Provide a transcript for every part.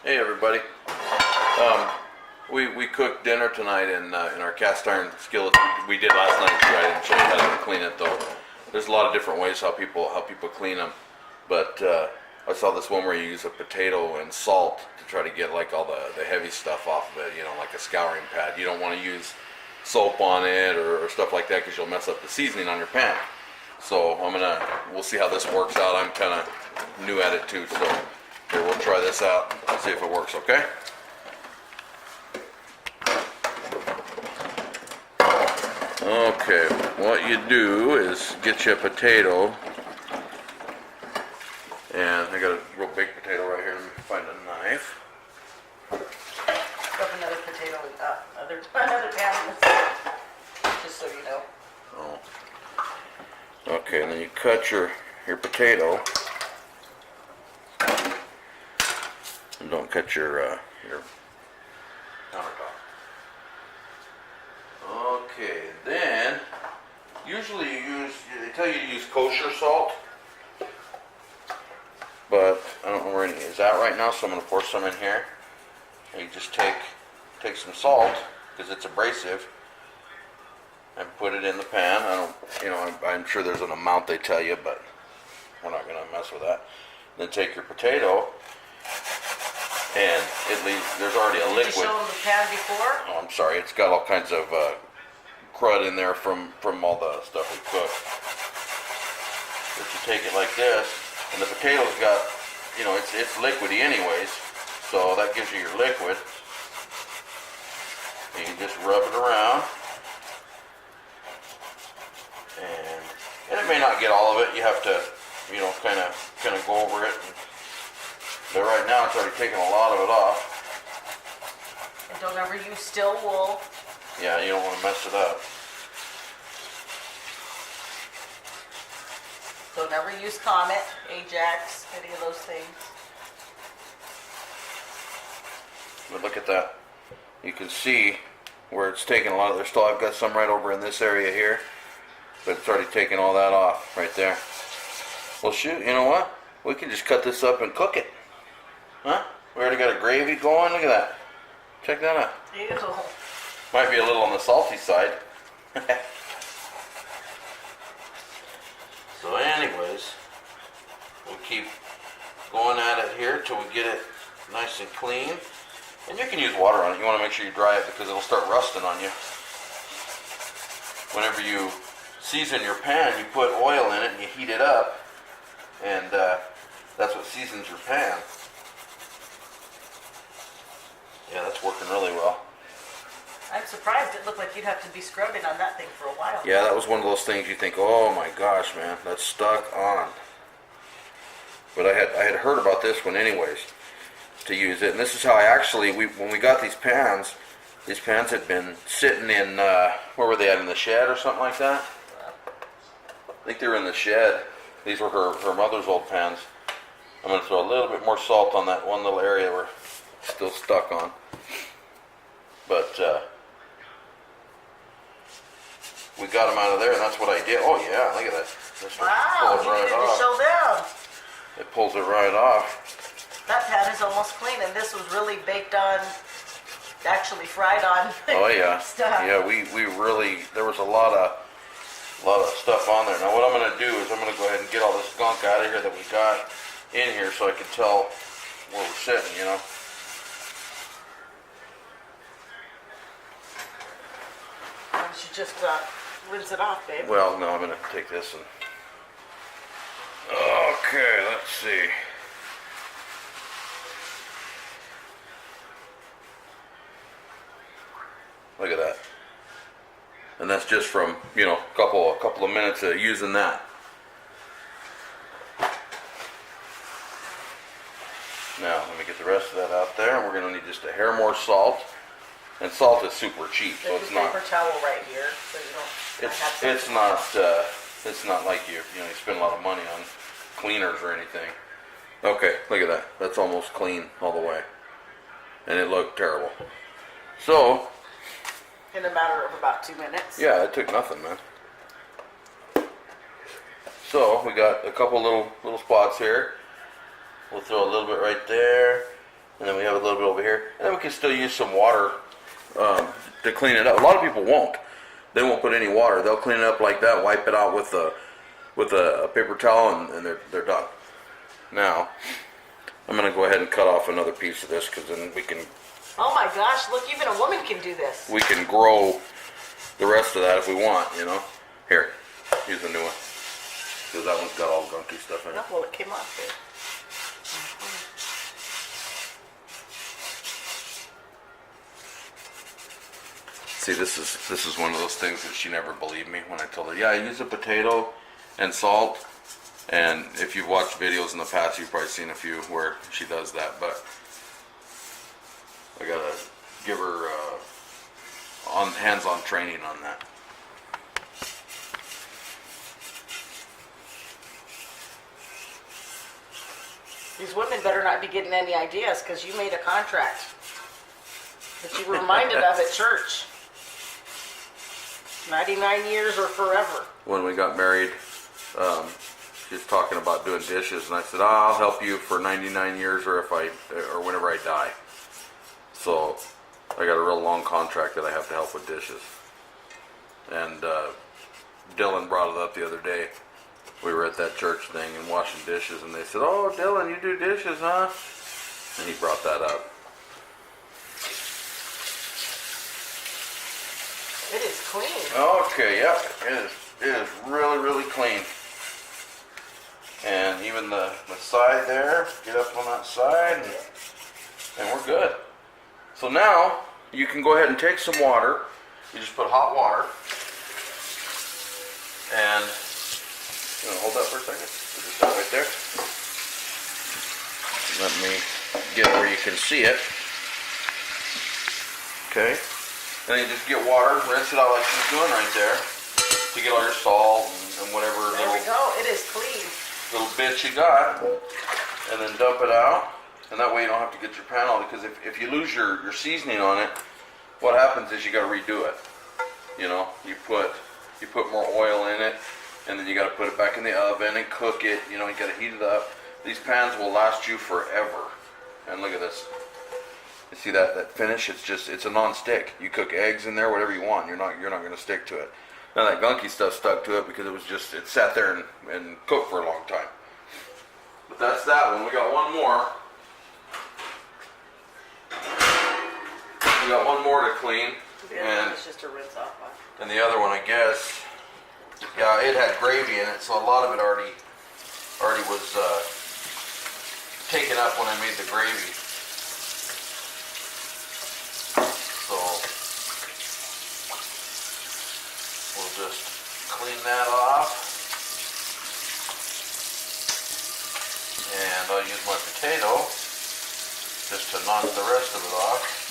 Hey everybody. We cooked dinner tonight in our cast iron skillet. We did last night. I didn't show you how to clean it though. There's a lot of different ways how people clean them, but I saw this one where you use a potato and salt to try to get like all the heavy stuff off of it. You know, like a scouring pad. You don't want to use soap on it or stuff like that because you'll mess up the seasoning on your pan. So we'll see how this works out. I'm kind of new at it too, so here we'll try this out and see if it works. Okay. Okay, what you do is get you a potato, and I got a real big potato right here. Let me find a knife. Up another potato, another pan in the just so you know. Oh. Okay, and then you cut your potato, and don't cut your countertop. Okay, then usually they tell you to use kosher salt, but I don't know where any is at right now, so I'm going to pour some in here. And you just take some salt because it's abrasive and put it in the pan. I'm sure there's an amount they tell you, but we're not going to mess with that. Then take your potato, and there's already a liquid. Did you show them the pan before? Oh, I'm sorry. It's got all kinds of crud in there from all the stuff we cooked. But you take it like this, and the potato's got, it's liquidy anyways, so that gives you your liquid. And you just rub it around, and it may not get all of it. You have to, kind of go over it. But right now, it's already taken a lot of it off. And don't ever use still wool. Yeah, you don't want to mess it up. Don't ever use Comet, Ajax, any of those things. But look at that. You can see where it's taken a lot of their I've got some right over in this area here, but it's already taken all that off right there. Well, shoot, you know what? We can just cut this up and cook it. Huh? We already got a gravy going. Look at that. Check that out. Ew. Might be a little on the salty side. So anyways, we'll keep going at it here till we get it nice and clean. And you can use water on it. You want to make sure you dry it because it'll start rusting on you. Whenever you season your pan, you put oil in it and you heat it up. And that's what seasons your pan. Yeah, that's working really well. I'm surprised it looked like you'd have to be scrubbing on that thing for a while. Yeah, that was one of those things you think, oh my gosh, man, that's stuck on. But I had heard about this one anyways, to use it. And this is how when we got these pans had been sitting in, where were they at, in the shed or something like that? I think they were in the shed. These were her mother's old pans. I'm going to throw a little bit more salt on that one little area we're still stuck on. But we got them out of there, and that's what I did. Oh yeah, look at that. This Wow, you needed to show them. It pulls it right off. That pan is almost clean, and this was really baked on, actually fried on. Oh yeah, stuff. yeah. We really, there was a lot of stuff on there. Now what I'm going to do is I'm going to go ahead and get all this gunk out of here that we got in here, so I can tell where we're sitting. You should just rinse it off, babe. Well, no, I'm going to take this and. Okay, let's see. Look at that. And that's just from, a couple of minutes of using that. Now, let me get the rest of that out there, and we're going to need just a hair more salt. And salt is super cheap, so There's it's a not. paper towel right here, so you don't have It's not like you spend a lot of money on cleaners or anything. Okay, look at that. That's almost clean all the way. And it looked terrible. So, in a matter of about 2 minutes. yeah, it took nothing, man. So we got a couple little spots here. We'll throw a little bit right there, and then we have a little bit over here, and then we can still use some water to clean it up. A lot of people won't. They won't put any water. They'll clean it up like that, wipe it out with a paper towel, and they're done. Now, I'm gonna go ahead and cut off another piece of this because then we can Oh my gosh, look, even a woman can do this. grow the rest of that if we want, you know. Here, use a new one because that one's got all gunky stuff in it. Oh, well, it came off good. See, this is one of those things that she never believed me when I told her, yeah, I use a potato and salt. And if you've watched videos in the past, you've probably seen a few where she does that. But I gotta give her hands-on training on that. These women better not be getting any ideas because you made a contract that you were reminded of at church. 99 years or forever. When we got married, she was talking about doing dishes, and I said, I'll help you for 99 years or whenever I die. So I got a real long contract that I have to help with dishes. And Dylan brought it up the other day. We were at that church thing and washing dishes, and they said, oh, Dylan, you do dishes, huh? And he brought that up. It is clean. Okay, yeah, it is really, really clean. And even the side there, get up on that side, and we're good. So now, you can go ahead and take some water. You just put hot water, and you know, hold that for a second. Put this out right there. Let me get where you can see it. Okay. Then you just get water, rinse it out like she's doing right there, to get all your salt and whatever There we go. It is clean. little bits you got, and then dump it out. And that way you don't have to get your pan all, because if you lose your seasoning on it, what happens is you got to redo it. You know, you put more oil in it, and then you got to put it back in the oven and cook it. You know, you got to heat it up. These pans will last you forever. And look at this. You see that finish? It's a non-stick. You cook eggs in there, whatever you want. You're not going to stick to it. Now that gunky stuff stuck to it because it sat there and cooked for a long time. But that's that one. We got one more. We got one more to clean. The other one is just a rinse off one. And the other one, I guess, yeah, it had gravy in it, so a lot of it already was taken up when I made the gravy. So we'll just clean that off, and I'll use my potato just to knock the rest of it off.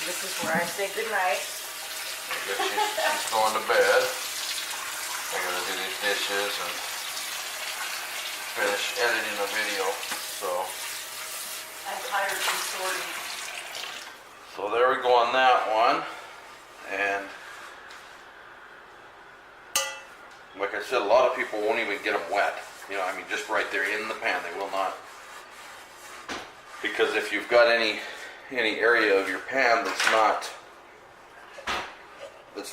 This is where I say goodnight. I guess she's going to bed. I gotta do these dishes and finish editing the video. So tired from sorting. So there we go on that one. And like I said, a lot of people won't even get them wet. You know, I mean, just right there in the pan, they will not. Because if you've got any area of your pan that's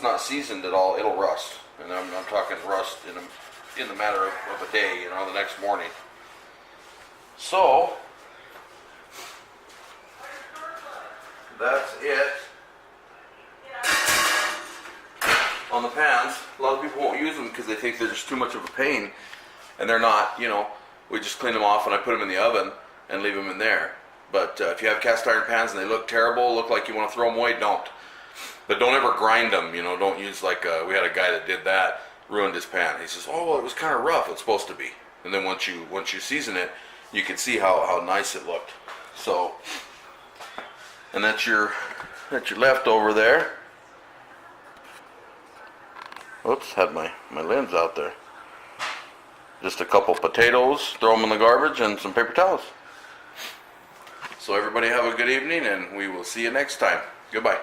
not seasoned at all, it'll rust. And I'm talking rust in the matter of a day, you know, the next morning. So that's it on the pans. A lot of people won't use them because they think they're just too much of a pain, and they're not. You know, we just clean them off and I put them in the oven and leave them in there. But if you have cast iron pans and they look terrible, look like you want to throw them away, don't. But don't ever grind them, you know, don't use like, we had a guy that did that, ruined his pan. He says, oh, well, it was kind of rough, it's supposed to be. And then once you season it, you can see how nice it looked. So, and that's your leftover there. Oops, had my lens out there. Just a couple potatoes, throw them in the garbage, and some paper towels. So everybody have a good evening, and we will see you next time. Goodbye.